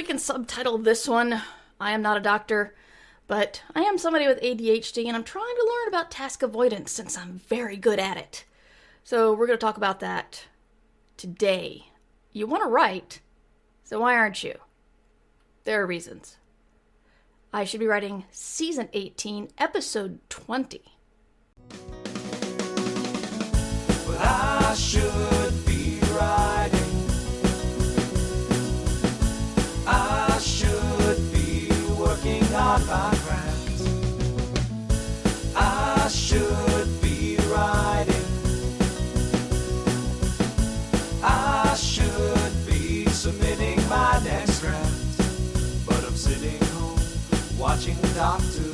can subtitle this one, I am not a doctor, but I am somebody with ADHD and I'm trying to learn about task avoidance since I'm very good at it. So we're going to talk about that today. You want to write, so why aren't you? There are reasons. I should be writing Season 18, Episode 20. Well, I should be writing. I should be working on my craft. I should be writing. I should be submitting my next draft. But I'm sitting home watching Doctor Who.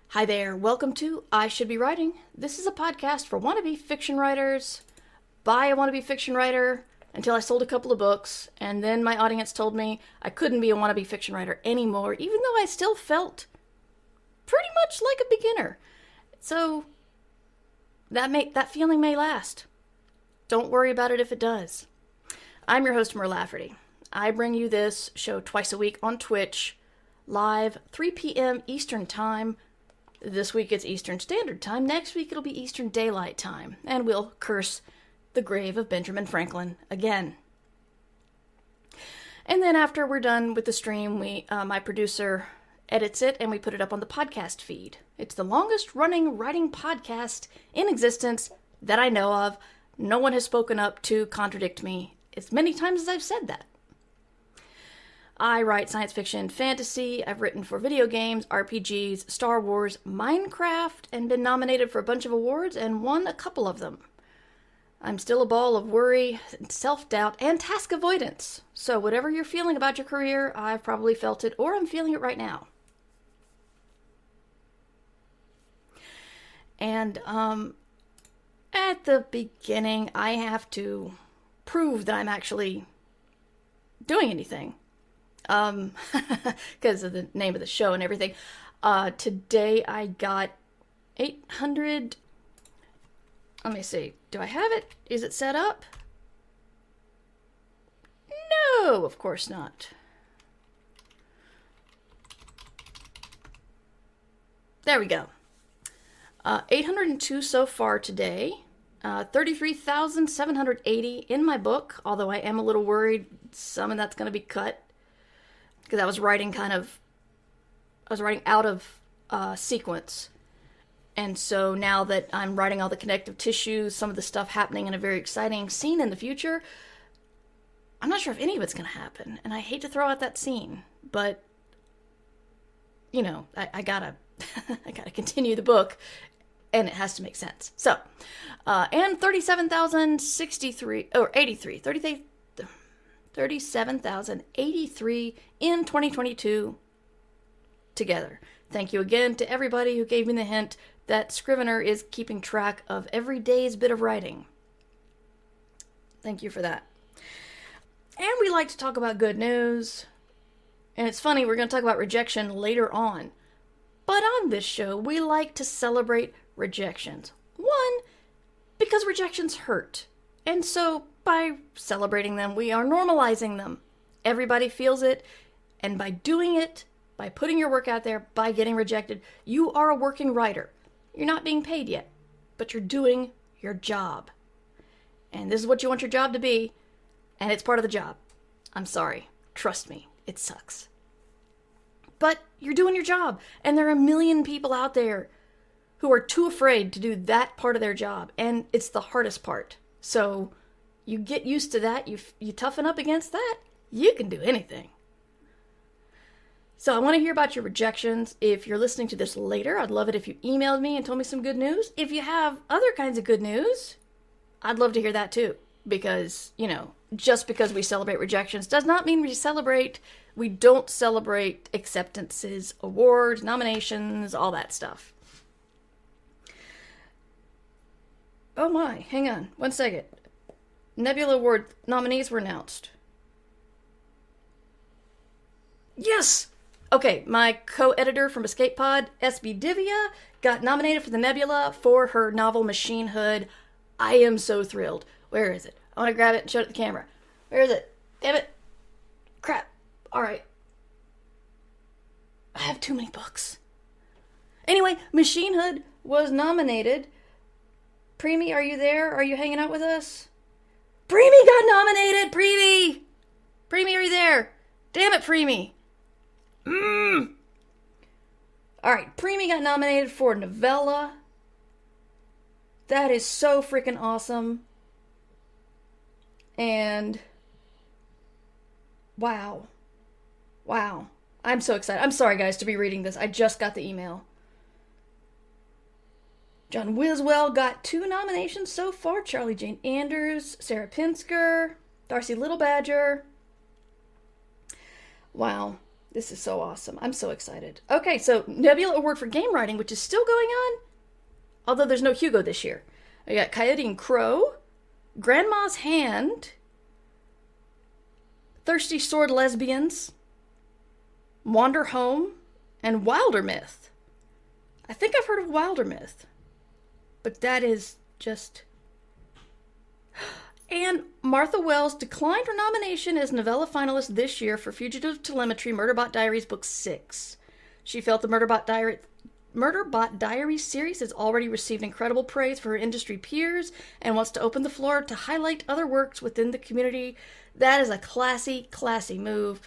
Hi there, welcome to I Should Be Writing. This is a podcast for wannabe fiction writers, by a wannabe fiction writer, until I sold a couple of books, and then my audience told me I couldn't be a wannabe fiction writer anymore, even though I still felt pretty much like a beginner. So, that feeling may last. Don't worry about it if it does. I'm your host, Mer Lafferty. I bring you this show twice a week on Twitch, live 3 p.m. Eastern Time. This week it's Eastern Standard Time. Next week it'll be Eastern Daylight Time. And we'll curse the grave of Benjamin Franklin again. And then after we're done with the stream, my producer edits it and we put it up on the podcast feed. It's the longest running writing podcast in existence that I know of. No one has spoken up to contradict me as many times as I've said that. I write science fiction, fantasy. I've written for video games, RPGs, Star Wars, Minecraft, and been nominated for a bunch of awards and won a couple of them. I'm still a ball of worry, self-doubt, and task avoidance. So whatever you're feeling about your career, I've probably felt it, or I'm feeling it right now. And at the beginning, I have to prove that I'm actually doing anything. Because of the name of the show and everything. Today I got 800... Let me see. Do I have it? Is it set up? No, of course not. There we go. 802 so far today. 33,780 in my book, although I am a little worried some of that's going to be cut. Because I was writing out of sequence. And so now that I'm writing all the connective tissues, some of the stuff happening in a very exciting scene in the future, I'm not sure if any of it's going to happen. And I hate to throw out that scene, but, you know, I gotta continue the book, and it has to make sense. So, and 37,083 in 2022 together. Thank you again to everybody who gave me the hint that Scrivener is keeping track of every day's bit of writing. Thank you for that. And we like to talk about good news. And it's funny, we're going to talk about rejection later on. But on this show, we like to celebrate rejections. One, because rejections hurt. And so, by celebrating them, we are normalizing them. Everybody feels it, and by doing it, by putting your work out there, by getting rejected, you are a working writer. You're not being paid yet, but you're doing your job. And this is what you want your job to be, and it's part of the job. I'm sorry. Trust me, it sucks. But you're doing your job, and there are a million people out there who are too afraid to do that part of their job, and it's the hardest part. So you get used to that, you toughen up against that, you can do anything. So I want to hear about your rejections. If you're listening to this later, I'd love it if you emailed me and told me some good news. If you have other kinds of good news, I'd love to hear that too. Because, you know, just because we celebrate rejections does not mean we don't celebrate acceptances, awards, nominations, all that stuff. Oh my, hang on, 1 second. Nebula Award nominees were announced. Yes! Okay, my co-editor from Escape Pod, ISBW, got nominated for the Nebula for her novel Machine Hood. I am so thrilled. Where is it? I want to grab it and show it to the camera. Where is it? Damn it. Crap. All right. I have too many books. Anyway, Machine Hood was nominated. Preemie, are you there? Are you hanging out with us? Preemie got nominated! Preemie! Preemie, are you there? Damn it, Preemie. Alright, Preemie got nominated for Novella. That is so freaking awesome. And wow. Wow. I'm so excited. I'm sorry, guys, to be reading this. I just got the email. John Wiswell got 2 nominations so far. Charlie Jane Anders, Sarah Pinsker, Darcy Little Badger. Wow. This is so awesome. I'm so excited. Okay, so Nebula Award for Game Writing, which is still going on. Although there's no Hugo this year. I got Coyote and Crow, Grandma's Hand, Thirsty Sword Lesbians, Wander Home, and Wilder Myth. I think I've heard of Wilder Myth. But that is just... And Martha Wells declined her nomination as novella finalist this year for Fugitive Telemetry Murderbot Diaries Book 6. She felt the Murderbot Diaries series has already received incredible praise from her industry peers and wants to open the floor to highlight other works within the community. That is a classy, classy move.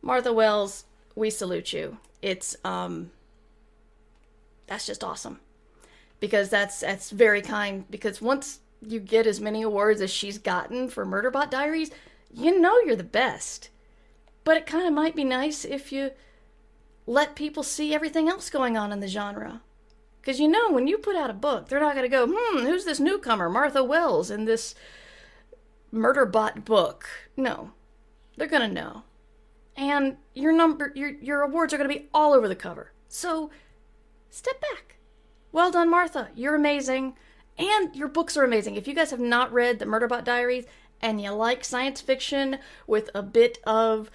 Martha Wells, we salute you. It's, that's just awesome. Because that's very kind. Because once you get as many awards as she's gotten for Murderbot Diaries, you know you're the best. But it kind of might be nice if you let people see everything else going on in the genre. Because you know, when you put out a book, they're not going to go, who's this newcomer, Martha Wells, in this Murderbot book? No. They're going to know. And your awards are going to be all over the cover. So, step back. Well done, Martha. You're amazing. And your books are amazing. If you guys have not read the Murderbot Diaries and you like science fiction with a bit of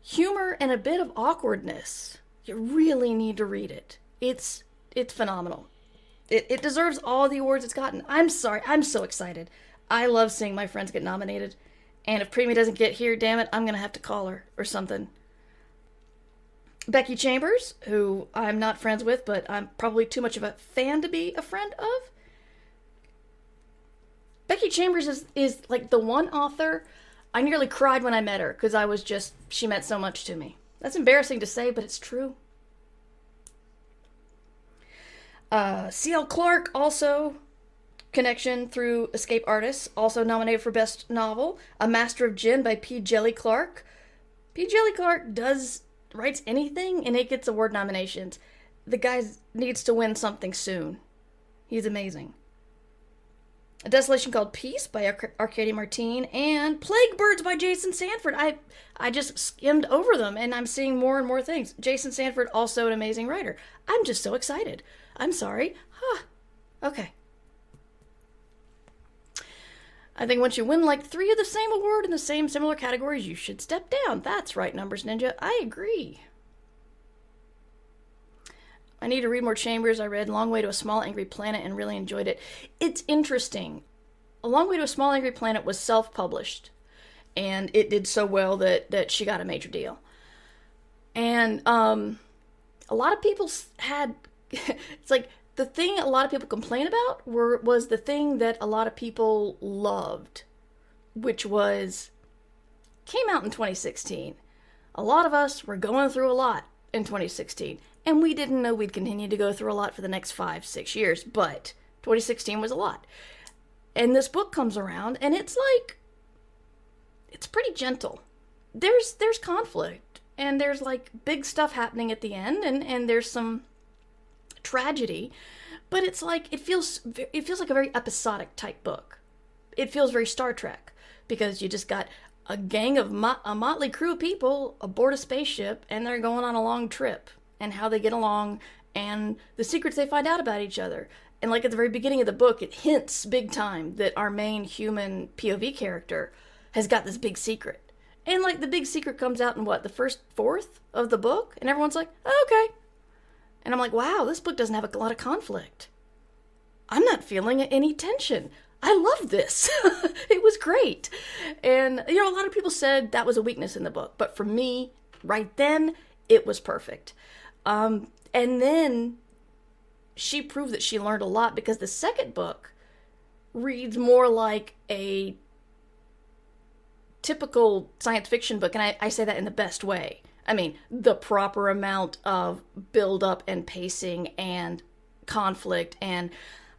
humor and a bit of awkwardness, you really need to read it. It's phenomenal. It deserves all the awards it's gotten. I'm sorry. I'm so excited. I love seeing my friends get nominated. And if Preemie doesn't get here, damn it, I'm going to have to call her or something. Becky Chambers, who I'm not friends with, but I'm probably too much of a fan to be a friend of. Becky Chambers is like the one author I nearly cried when I met her because she meant so much to me. That's embarrassing to say, but it's true. C.L. Clarke, also connection through Escape Artists, also nominated for Best Novel. A Master of Gin by P. Jelly Clarke. P. Jelly Clarke writes anything and it gets award nominations. The guy needs to win something soon. He's amazing. A Desolation Called Peace by Arcadia Martine, and Plague Birds by Jason Sanford. I just skimmed over them, and I'm seeing more and more things. Jason Sanford, also an amazing writer. I'm just so excited. I'm sorry. Okay. I think once you win like 3 of the same award in the same similar categories, you should step down. That's right, Numbers Ninja. I agree. I need to read more Chambers. I read Long Way to a Small Angry Planet and really enjoyed it. It's interesting. A Long Way to a Small Angry Planet was self-published, and it did so well that she got a major deal. And a lot of people had... it's like the thing a lot of people complain about was the thing that a lot of people loved, which came out in 2016. A lot of us were going through a lot in 2016. And we didn't know we'd continue to go through a lot for the next 5-6 years, but 2016 was a lot. And this book comes around, and it's pretty gentle. There's conflict, and there's like big stuff happening at the end, and there's some tragedy, but it's like it feels like a very episodic type book. It feels very Star Trek, because you just got a gang of a motley crew of people aboard a spaceship, and they're going on a long trip. And how they get along, and the secrets they find out about each other. And like at the very beginning of the book, it hints big time that our main human POV character has got this big secret. And like the big secret comes out in the first fourth of the book? And everyone's like, oh, okay. And I'm like, wow, this book doesn't have a lot of conflict. I'm not feeling any tension. I love this. It was great. And, a lot of people said that was a weakness in the book. But for me, right then, it was perfect. And then she proved that she learned a lot, because the second book reads more like a typical science fiction book. And I say that in the best way. I mean, the proper amount of build-up and pacing and conflict. And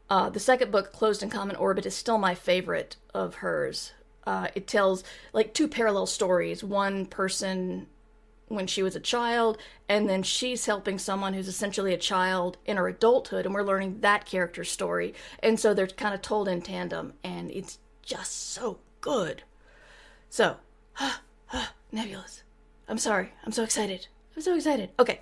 the second book, Closed in Common Orbit, is still my favorite of hers. It tells like two parallel stories. One person when she was a child, and then she's helping someone who's essentially a child in her adulthood, and we're learning that character's story. And so they're kind of told in tandem, and it's just so good. So, Nebulas. I'm sorry. I'm so excited. Okay.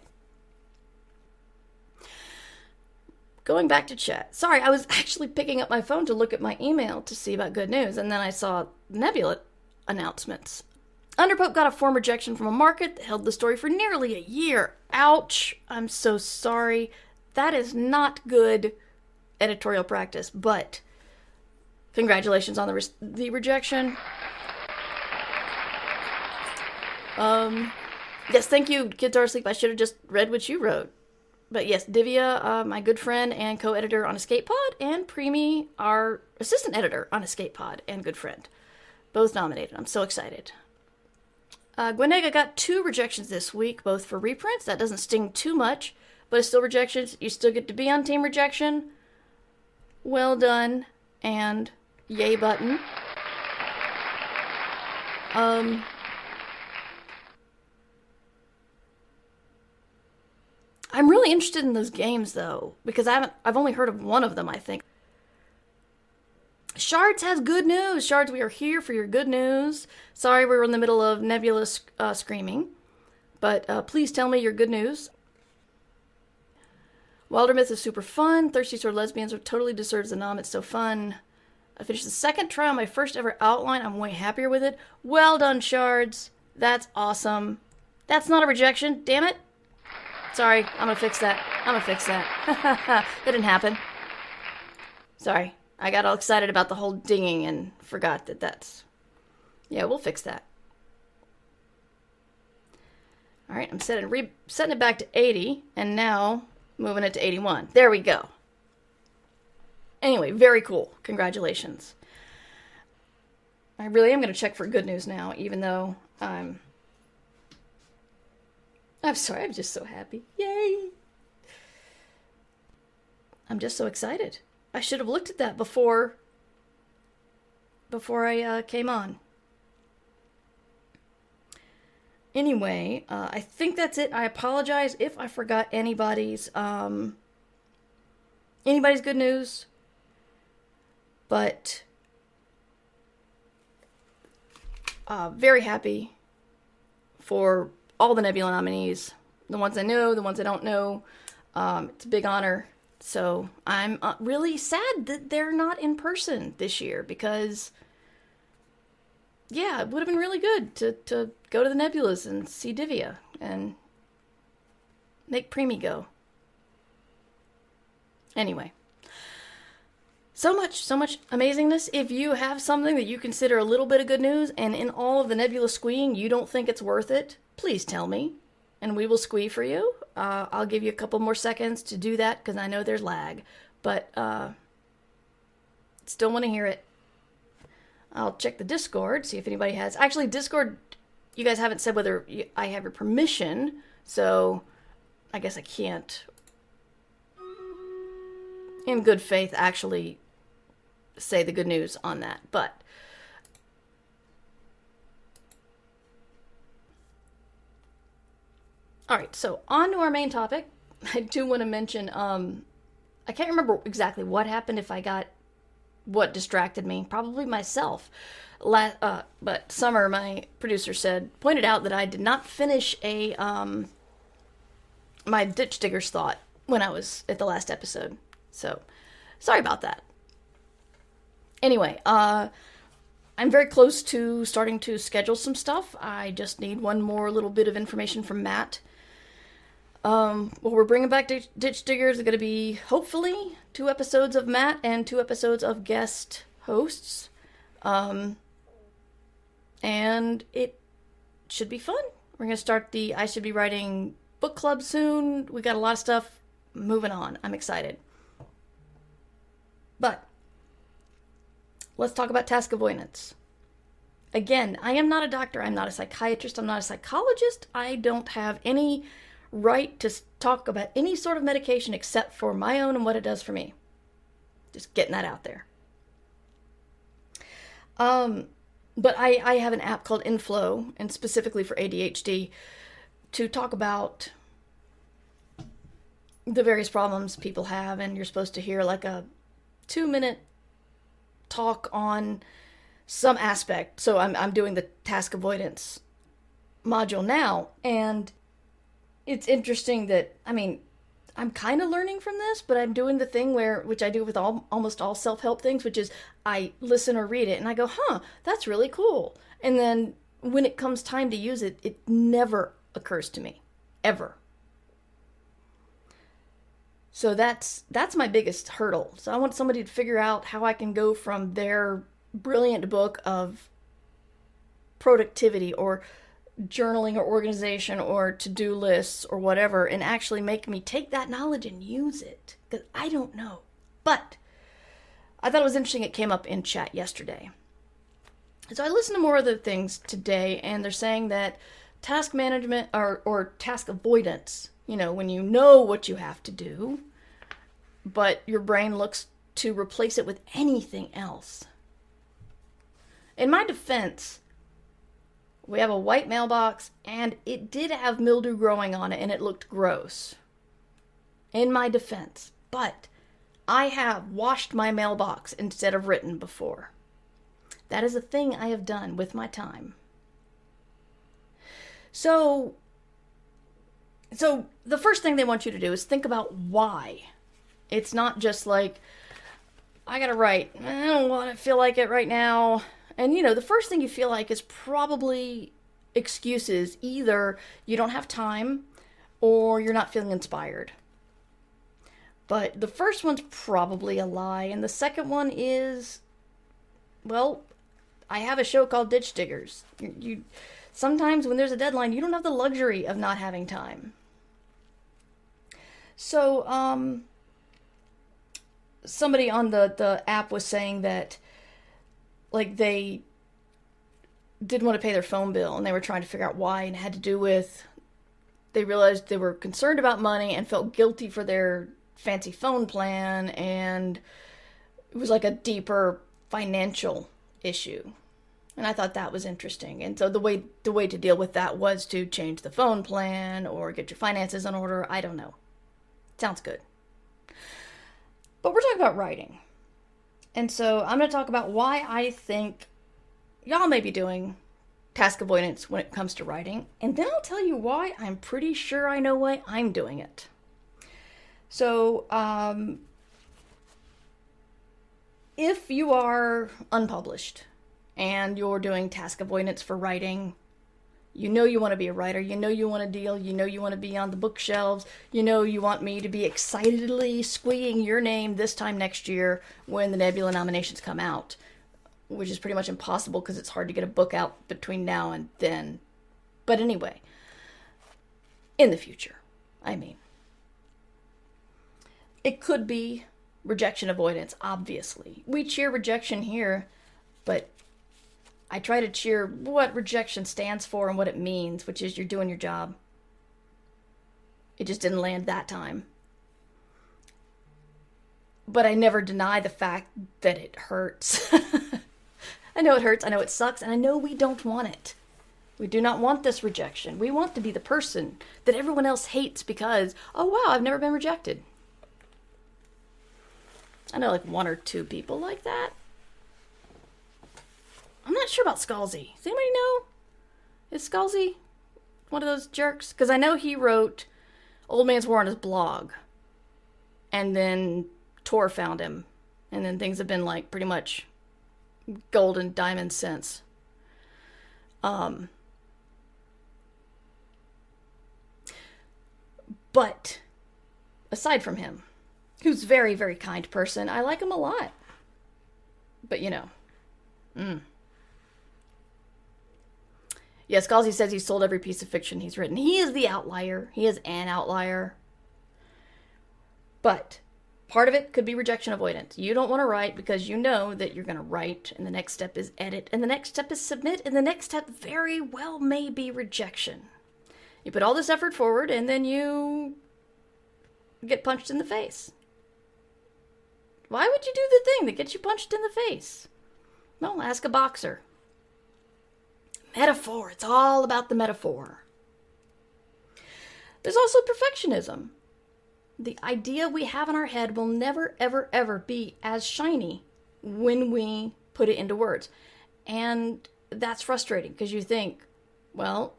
Going back to chat. Sorry, I was actually picking up my phone to look at my email to see about good news, and then I saw Nebula announcements. Underpope got a form rejection from a market that held the story for nearly a year. Ouch. I'm so sorry. That is not good editorial practice, but congratulations on the rejection. Yes, thank you, Kids Are Asleep. I should have just read what you wrote. But yes, Divya, my good friend and co-editor on Escape Pod, and Preemi, our assistant editor on Escape Pod and good friend. Both nominated. I'm so excited. Gwenega got 2 rejections this week, both for reprints. That doesn't sting too much, but it's still rejections. You still get to be on Team Rejection. Well done, and yay button. I'm really interested in those games, though, because I've only heard of one of them, I think. Shards has good news. Shards, we are here for your good news. Sorry, we were in the middle of Nebula screaming, but please tell me your good news. Wilder Myth is super fun. Thirsty Sword Lesbians are totally deserves the nom. It's so fun. I finished the second try on my first ever outline. I'm way happier with it. Well done, Shards. That's awesome. That's not a rejection. Damn it. Sorry, I'm gonna fix that. That didn't happen. Sorry. I got all excited about the whole dinging and forgot that that's... Yeah, we'll fix that. Alright, I'm setting it back to 80, and now moving it to 81. There we go. Anyway, very cool. Congratulations. I really am going to check for good news now, even though I'm sorry, I'm just so happy. Yay! I'm just so excited. I should have looked at that before I came on. Anyway, I think that's it. I apologize if I forgot anybody's good news, but very happy for all the Nebula nominees, the ones I know, the ones I don't know. It's a big honor. So I'm really sad that they're not in person this year, because, yeah, it would have been really good to go to the Nebulas and see Divya and make Preemi go. Anyway, so much amazingness. If you have something that you consider a little bit of good news, and in all of the Nebula squeeing you don't think it's worth it, please tell me, and we will squee for you. I'll give you a couple more seconds to do that, because I know there's lag, but still want to hear it. I'll check the Discord, see if anybody has... Actually, Discord, you guys haven't said whether I have your permission, so I guess I can't, in good faith, actually say the good news on that, but... Alright, so on to our main topic. I do want to mention, I can't remember exactly what happened, if I got what distracted me. Probably myself. But Summer, my producer, pointed out that I did not finish my Ditch Digger's thought when I was at the last episode. So, sorry about that. Anyway, I'm very close to starting to schedule some stuff. I just need one more little bit of information from Matt. What we're bringing back Ditch Diggers is going to be, hopefully, 2 episodes of Matt and 2 episodes of guest hosts. And it should be fun. We're going to start the I Should Be Writing book club soon. We got a lot of stuff moving on. I'm excited. But let's talk about task avoidance. Again, I am not a doctor. I'm not a psychiatrist. I'm not a psychologist. I don't have any right to talk about any sort of medication except for my own and what it does for me. Just getting that out there. But I have an app called Inflow, and specifically for ADHD, to talk about the various problems people have, and you're supposed to hear like a 2-minute talk on some aspect. So I'm doing the task avoidance module now, and it's interesting that, I mean, I'm kind of learning from this, but I'm doing the thing which I do with almost all self-help things, which is I listen or read it and I go, that's really cool. And then when it comes time to use it, it never occurs to me, ever. So that's my biggest hurdle. So I want somebody to figure out how I can go from their brilliant book of productivity or journaling or organization or to-do lists or whatever, and actually make me take that knowledge and use it, because I don't know. But I thought it was interesting it came up in chat yesterday. So I listened to more of the things today, and they're saying that task management or task avoidance, when you know what you have to do, but your brain looks to replace it with anything else. In my defense, we have a white mailbox, and it did have mildew growing on it, and it looked gross. In my defense. But I have washed my mailbox instead of written before. That is a thing I have done with my time. So the first thing they want you to do is think about why. It's not just like, I gotta write. I don't want to feel like it right now. And, the first thing you feel like is probably excuses. Either you don't have time or you're not feeling inspired. But the first one's probably a lie. And the second one is, well, I have a show called Ditch Diggers. You sometimes when there's a deadline, you don't have the luxury of not having time. So, somebody on the app was saying that, like, they didn't want to pay their phone bill, and they were trying to figure out why, and it had to do with, they realized they were concerned about money and felt guilty for their fancy phone plan, and it was like a deeper financial issue. And I thought that was interesting. And so the way to deal with that was to change the phone plan or get your finances in order. I don't know. Sounds good. But we're talking about writing. And so I'm going to talk about why I think y'all may be doing task avoidance when it comes to writing. And then I'll tell you why I'm pretty sure I know why I'm doing it. So, if you are unpublished and you're doing task avoidance for writing, you want to be a writer, you want to deal, you want to be on the bookshelves, you want me to be excitedly squeeing your name this time next year when the Nebula nominations come out, which is pretty much impossible because it's hard to get a book out between now and then. But anyway, in the future, it could be rejection avoidance, obviously. We cheer rejection here, but I try to cheer what rejection stands for and what it means, which is you're doing your job. It just didn't land that time. But I never deny the fact that it hurts. I know it hurts, I know it sucks, and I know we don't want it. We do not want this rejection. We want to be the person that everyone else hates because, oh wow, I've never been rejected. I know like 1 or 2 people like that. I'm not sure about Scalzi. Does anybody know? Is Scalzi one of those jerks? Because I know he wrote Old Man's War on his blog. And then Tor found him. And then things have been like pretty much gold and diamond since. But aside from him, who's a very, very kind person, I like him a lot. But Yeah, Scalzi says he's sold every piece of fiction he's written. He is the outlier. He is an outlier. But part of it could be rejection avoidance. You don't want to write because you know that you're going to write, and the next step is edit, and the next step is submit, and the next step very well may be rejection. You put all this effort forward, and then you get punched in the face. Why would you do the thing that gets you punched in the face? Well, ask a boxer. Metaphor. It's all about the metaphor. There's also perfectionism. The idea we have in our head will never, ever, ever be as shiny when we put it into words. And that's frustrating because you think, well,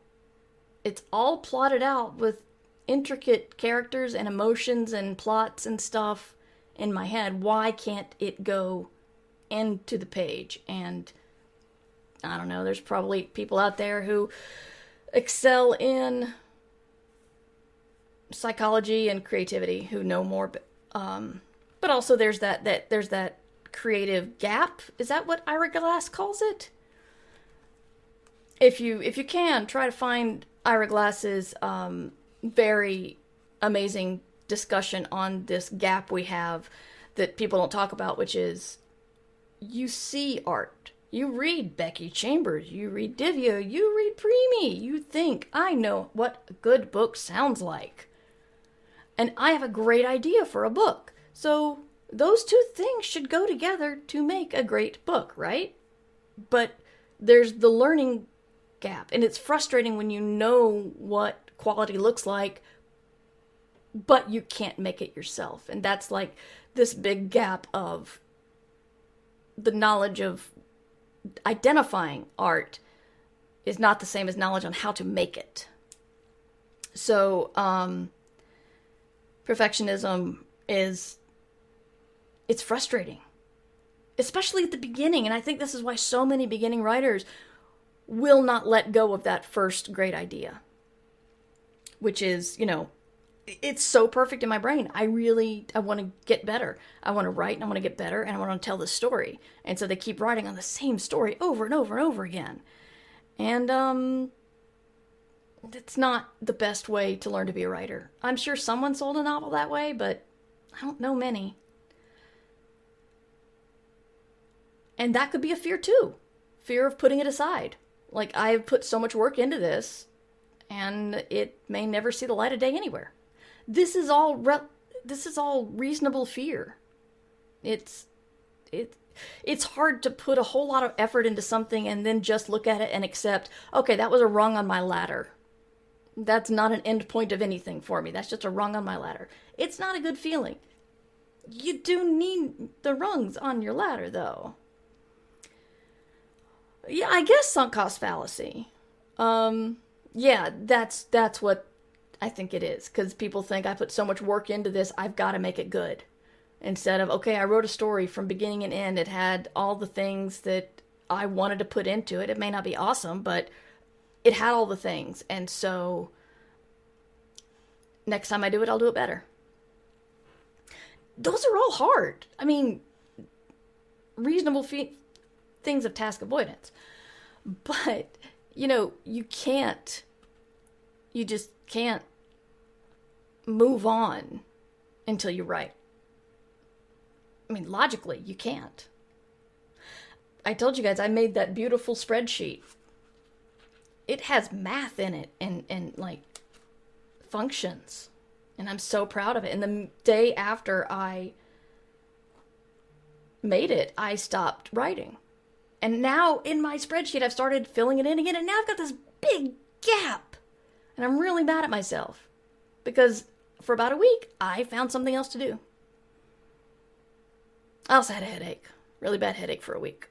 it's all plotted out with intricate characters and emotions and plots and stuff in my head. Why can't it go into the page? And I don't know, there's probably people out there who excel in psychology and creativity who know more, but also there's that creative gap. Is that what Ira Glass calls it? If you can, try to find Ira Glass's very amazing discussion on this gap we have that people don't talk about, which is you see art. You read Becky Chambers, you read Divya, you read Preemie. You think, I know what a good book sounds like. And I have a great idea for a book. So those two things should go together to make a great book, right? But there's the learning gap. And it's frustrating when you know what quality looks like, but you can't make it yourself. And that's like this big gap of the knowledge of identifying art is not the same as knowledge on how to make it. So, perfectionism it's frustrating, especially at the beginning. And I think this is why so many beginning writers will not let go of that first great idea, which is, it's so perfect in my brain. I want to get better. I want to write and I want to get better and I want to tell this story. And so they keep writing on the same story over and over and over again. And, it's not the best way to learn to be a writer. I'm sure someone sold a novel that way, but I don't know many. And that could be a fear too. Fear of putting it aside. Like, I've put so much work into this, and it may never see the light of day anywhere. This is all reasonable fear. It's hard to put a whole lot of effort into something and then just look at it and accept, okay, that was a rung on my ladder. That's not an end point of anything for me. That's just a rung on my ladder. It's not a good feeling. You do need the rungs on your ladder, though. Yeah, I guess sunk cost fallacy. Yeah, that's what I think it is. Because people think I put so much work into this, I've got to make it good. Instead of, okay, I wrote a story from beginning and end. It had all the things that I wanted to put into it. It may not be awesome, but it had all the things. And so next time I do it, I'll do it better. Those are all hard. I mean, reasonable things of task avoidance. But, you just can't move on until you write. I mean, logically, you can't. I told you guys I made that beautiful spreadsheet. It has math in it and like functions. And I'm so proud of it. And the day after I made it, I stopped writing. And now in my spreadsheet, I've started filling it in again. And now I've got this big gap. And I'm really mad at myself. Because for about a week, I found something else to do. I also had a headache. Really bad headache for a week.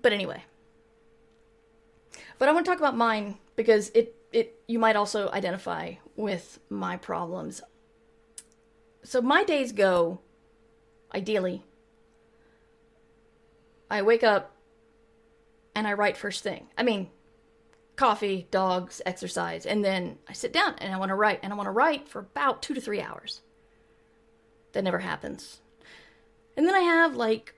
But anyway. But I want to talk about mine because you might also identify with my problems. So my days go, ideally, I wake up and I write first thing. I mean, coffee, dogs, exercise, and then I sit down and I want to write. And I want to write for about 2 to 3 hours. That never happens. And then I have like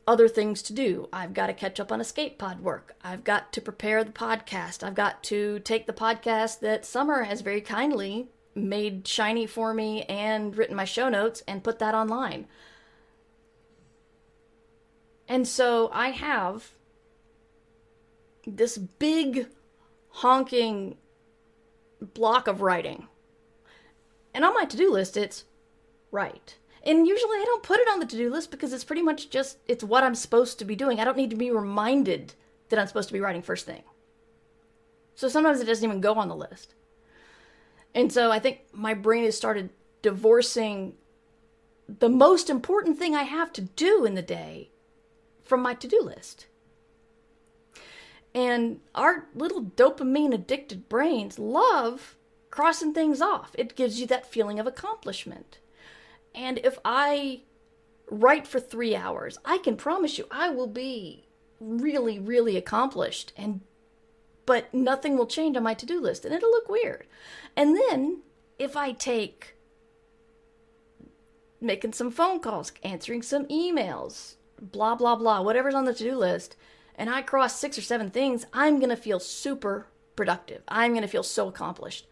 other things to do. I've got to catch up on escape pod work. I've got to prepare the podcast. I've got to take the podcast that Summer has very kindly made shiny for me and written my show notes and put that online. And so I have this big honking block of writing. And on my to-do list, it's write. And usually I don't put it on the to-do list because it's pretty much just, it's what I'm supposed to be doing. I don't need to be reminded that I'm supposed to be writing first thing. So sometimes it doesn't even go on the list. And so I think my brain has started divorcing the most important thing I have to do in the day from my to-do list. And our little dopamine addicted brains love crossing things off. It gives you that feeling of accomplishment. And if I write for 3 hours, I can promise you I will be really, really accomplished. But nothing will change on my to-do list, and it'll look weird. And then if I take making some phone calls, answering some emails, blah, blah, blah, whatever's on the to-do list, and I cross 6 or 7 things, I'm going to feel super productive. I'm going to feel so accomplished.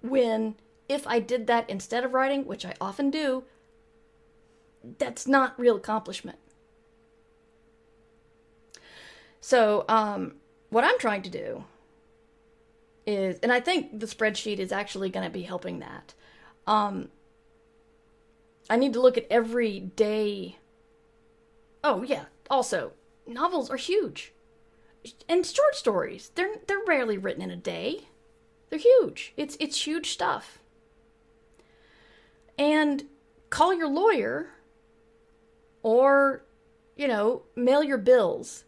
When, if I did that instead of writing, which I often do, that's not real accomplishment. So, what I'm trying to do is, and I think the spreadsheet is actually going to be helping that. I need to look at every day. Oh, yeah. Also, novels are huge. And short stories, they're rarely written in a day. They're huge. It's huge stuff. And call your lawyer or, mail your bills.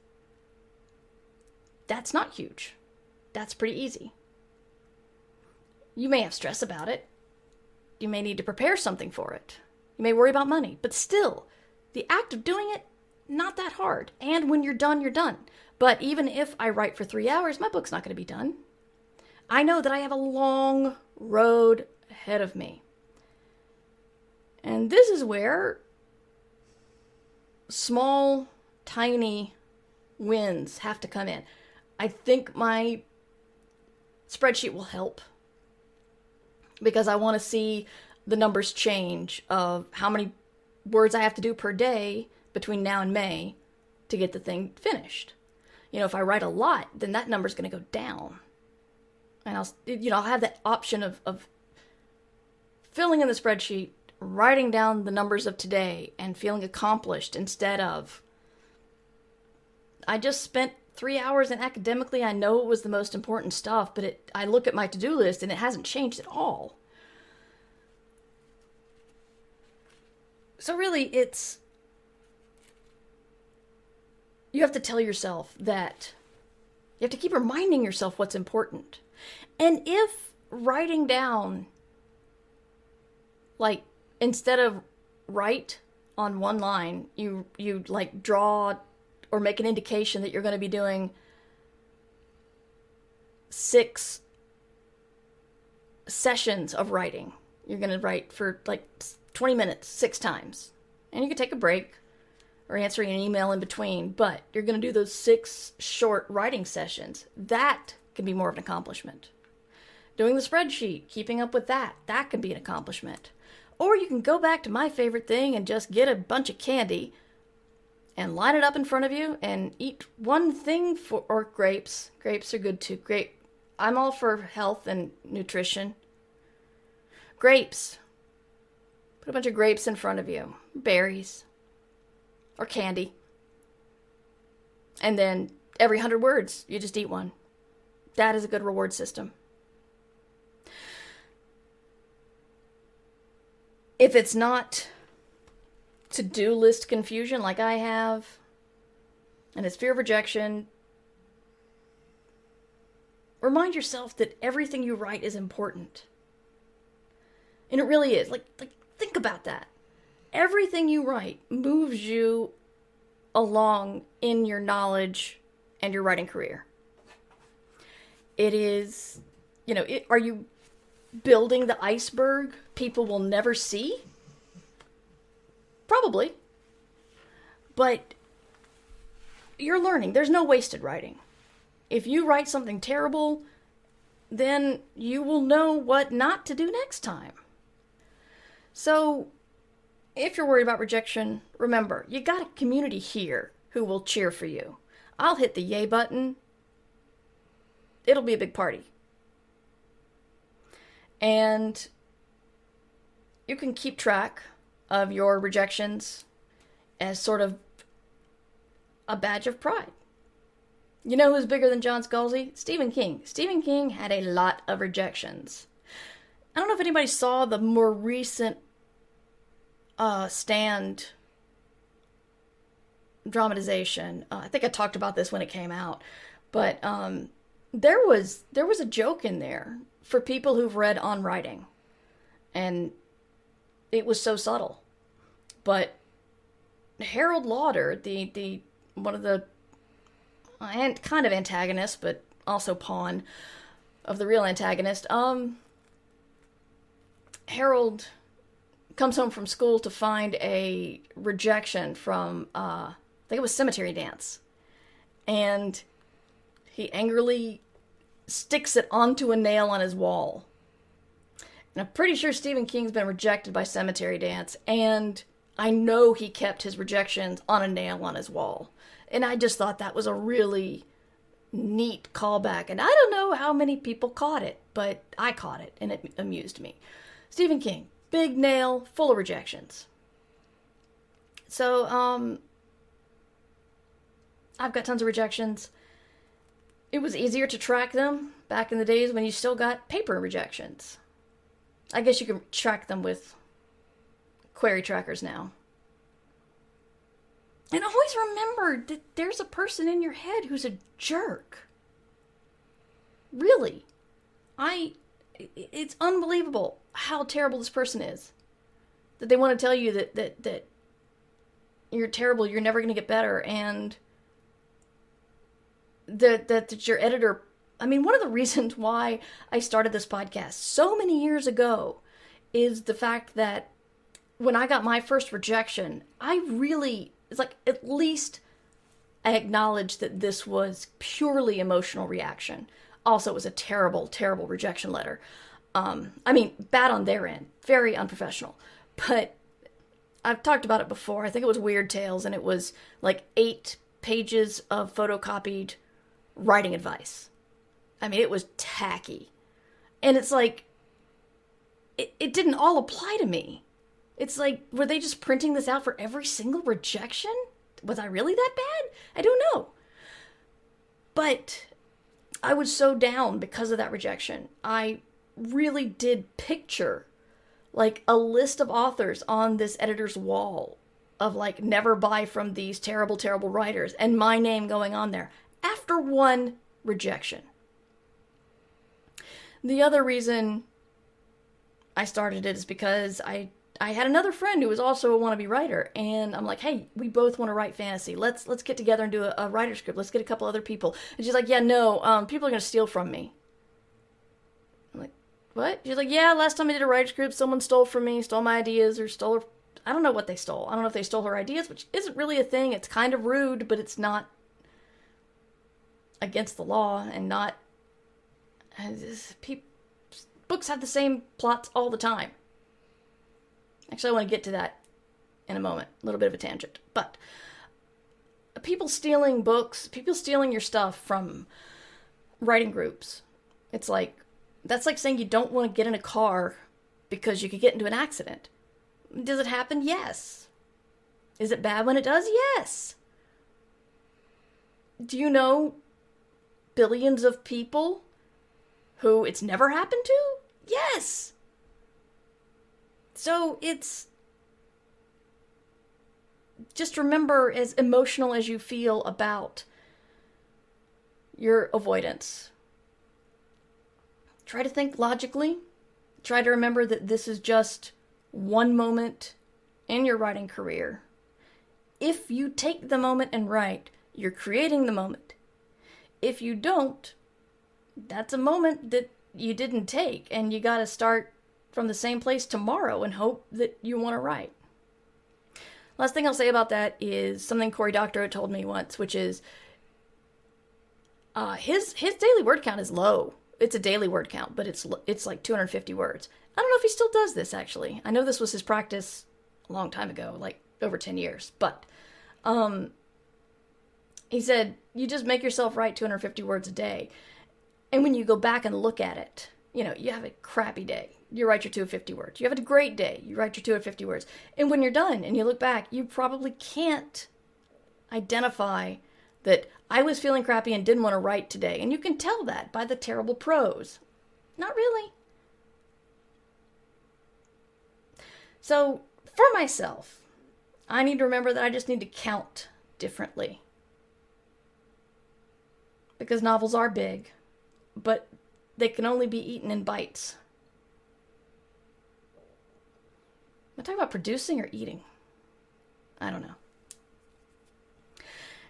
That's not huge. That's pretty easy. You may have stress about it. You may need to prepare something for it. You may worry about money. But still, the act of doing it, not that hard. And when you're done, you're done. But even if I write for 3 hours, my book's not going to be done. I know that I have a long road ahead of me. And this is where small, tiny wins have to come in. I think my spreadsheet will help because I want to see the numbers change of how many words I have to do per day between now and May to get the thing finished. If I write a lot, then that number's going to go down. And I'll have that option of filling in the spreadsheet, writing down the numbers of today and feeling accomplished instead of, I just spent 3 hours and academically I know it was the most important stuff, but I look at my to-do list and it hasn't changed at all. So really you have to tell yourself that you have to keep reminding yourself what's important. And if writing down, like, instead of write on one line, you like draw or make an indication that you're going to be doing 6 sessions of writing. You're going to write for like 20 minutes, 6 times. And you can take a break or answering an email in between, but you're going to do those 6 short writing sessions. That can be more of an accomplishment. Doing the spreadsheet, keeping up with that can be an accomplishment. Or you can go back to my favorite thing and just get a bunch of candy and line it up in front of you and eat one thing or grapes. Grapes are good too. I'm all for health and nutrition. Grapes. Put a bunch of grapes in front of you. Berries. Or candy. And then every 100 words, you just eat one. That is a good reward system. If it's not to-do list confusion like I have, and it's fear of rejection, remind yourself that everything you write is important. And it really is. Like think about that. Everything you write moves you along in your knowledge and your writing career. It is, are you building the iceberg people will never see? Probably. But you're learning. There's no wasted writing. If you write something terrible, then you will know what not to do next time. So, if you're worried about rejection, remember, you got a community here who will cheer for you. I'll hit the yay button. It'll be a big party. And you can keep track of your rejections as sort of a badge of pride. You know who's bigger than John Scalzi? Stephen King. Stephen King had a lot of rejections. I don't know if anybody saw the more recent Stand dramatization. I think I talked about this when it came out. But there was a joke in there for people who've read On Writing. And it was so subtle. But Harold Lauder, the one of the kind of antagonist, but also pawn of the real antagonist, Harold comes home from school to find a rejection from, I think it was Cemetery Dance. And he angrily sticks it onto a nail on his wall. And I'm pretty sure Stephen King's been rejected by Cemetery Dance, and I know he kept his rejections on a nail on his wall. And I just thought that was a really neat callback. And I don't know how many people caught it, but I caught it, and it amused me. Stephen King, big nail, full of rejections. So, I've got tons of rejections. It was easier to track them back in the days when you still got paper rejections. I guess you can track them with query trackers now. And always remember that there's a person in your head who's a jerk. Really. It's unbelievable how terrible this person is. That they want to tell you that you're terrible, you're never going to get better, and that your editor... I mean, one of the reasons why I started this podcast so many years ago is the fact that when I got my first rejection, it's like at least I acknowledged that this was purely emotional reaction. Also, it was a terrible, terrible rejection letter. I mean, bad on their end. Very unprofessional. But I've talked about it before. I think it was Weird Tales, and it was like 8 pages of photocopied writing advice. I mean, it was tacky. And it's like, it didn't all apply to me. It's like, were they just printing this out for every single rejection? Was I really that bad? I don't know. But I was so down because of that rejection. I really did picture like a list of authors on this editor's wall of like, never buy from these terrible, terrible writers, and my name going on there after one rejection. The other reason I started it is because I had another friend who was also a wannabe writer, and I'm like, hey, we both want to write fantasy. Let's get together and do a writer's group. Let's get a couple other people. And she's like, yeah, no, people are going to steal from me. I'm like, what? She's like, yeah, last time I did a writer's group, someone stole from me, stole my ideas, or stole... I don't know what they stole. I don't know if they stole her ideas, which isn't really a thing. It's kind of rude, but it's not against the law, and not... Books have the same plots all the time. Actually, I want to get to that in a moment. A little bit of a tangent. But people stealing books, people stealing your stuff from writing groups. It's like, that's like saying you don't want to get in a car because you could get into an accident. Does it happen? Yes. Is it bad when it does? Yes. Do you know billions of people who it's never happened to? Yes. So it's... Just remember, as emotional as you feel about your avoidance, try to think logically. Try to remember that this is just one moment in your writing career. If you take the moment and write, you're creating the moment. If you don't, that's a moment that you didn't take, and you gotta start from the same place tomorrow and hope that you want to write. Last thing I'll say about that is something Cory Doctorow told me once, which is his daily word count is low. It's a daily word count, but it's like 250 words. I don't know if he still does this, actually. I know this was his practice a long time ago, like over 10 years. But he said, you just make yourself write 250 words a day. And when you go back and look at it, you know, you have a crappy day, you write your 250 words. You have a great day, you write your 250 words. And when you're done and you look back, you probably can't identify that I was feeling crappy and didn't want to write today. And you can tell that by the terrible prose. Not really. So, for myself, I need to remember that I just need to count differently. Because novels are big, but they can only be eaten in bites. Am I talking about producing or eating? I don't know.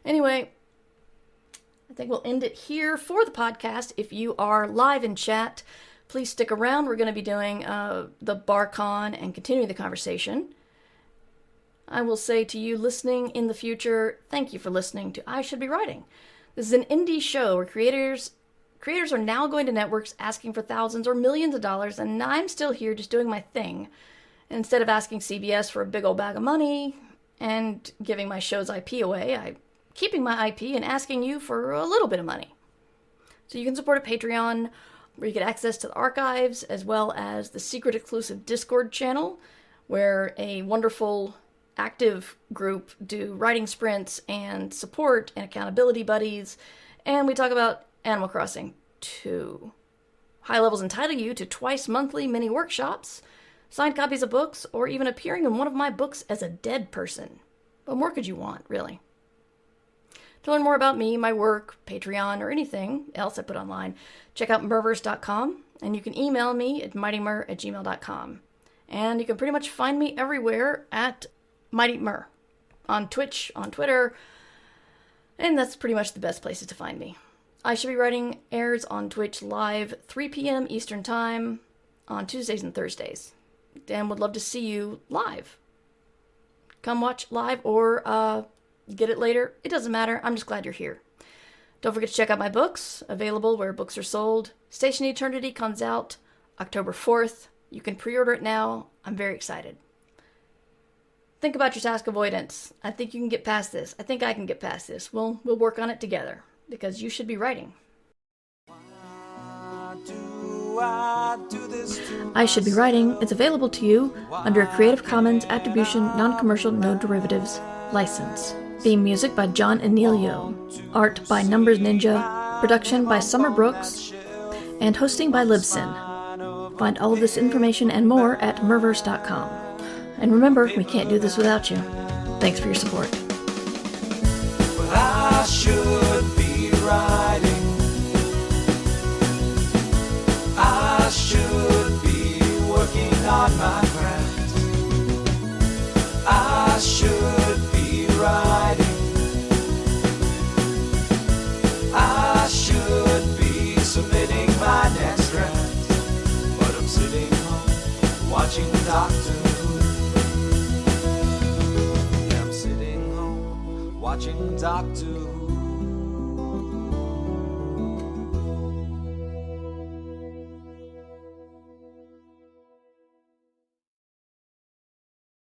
Anyway, I think we'll end it here for the podcast. If you are live in chat, please stick around. We're going to be doing the BarCon and continuing the conversation. I will say to you listening in the future, thank you for listening to I Should Be Writing. This is an indie show where creators are now going to networks asking for thousands or millions of dollars, and I'm still here just doing my thing. And instead of asking CBS for a big old bag of money and giving my show's IP away, I'm keeping my IP and asking you for a little bit of money. So you can support a Patreon where you get access to the archives, as well as the secret exclusive Discord channel, where a wonderful active group do writing sprints and support and accountability buddies, and we talk about Animal Crossing too. High levels entitle you to twice monthly mini workshops, signed copies of books, or even appearing in one of my books as a dead person. What more could you want, really? To learn more about me, my work, Patreon, or anything else I put online, check out murverse.com, and you can email me at mightymur@gmail.com. And you can pretty much find me everywhere at Mighty Mur, on Twitch, on Twitter, and that's pretty much the best places to find me. I Should Be Writing airs on Twitch live 3 p.m. Eastern Time on Tuesdays and Thursdays, and would love to see you live. Come watch live or get it later. It doesn't matter. I'm just glad you're here. Don't forget to check out my books, available where books are sold. Station Eternity comes out October 4th. You can pre-order it now. I'm very excited. Think about your task avoidance. I think you can get past this. I think I can get past this. We'll work on it together, because you should be writing. I Should Be Writing is available to you under a Creative Commons Attribution Non-Commercial No Derivatives license. Theme music by John Anelio. Art by Numbers Ninja. Production by Summer Brooks. And hosting by Libsyn. Find all of this information and more at murverse.com. And remember, we can't do this without you. Thanks for your support. Well, I should be writing. I should be working on my craft. I should be writing. I should be submitting my next draft. But I'm sitting home watching the Doctor Who. Yeah, I'm sitting home watching Doctor Who.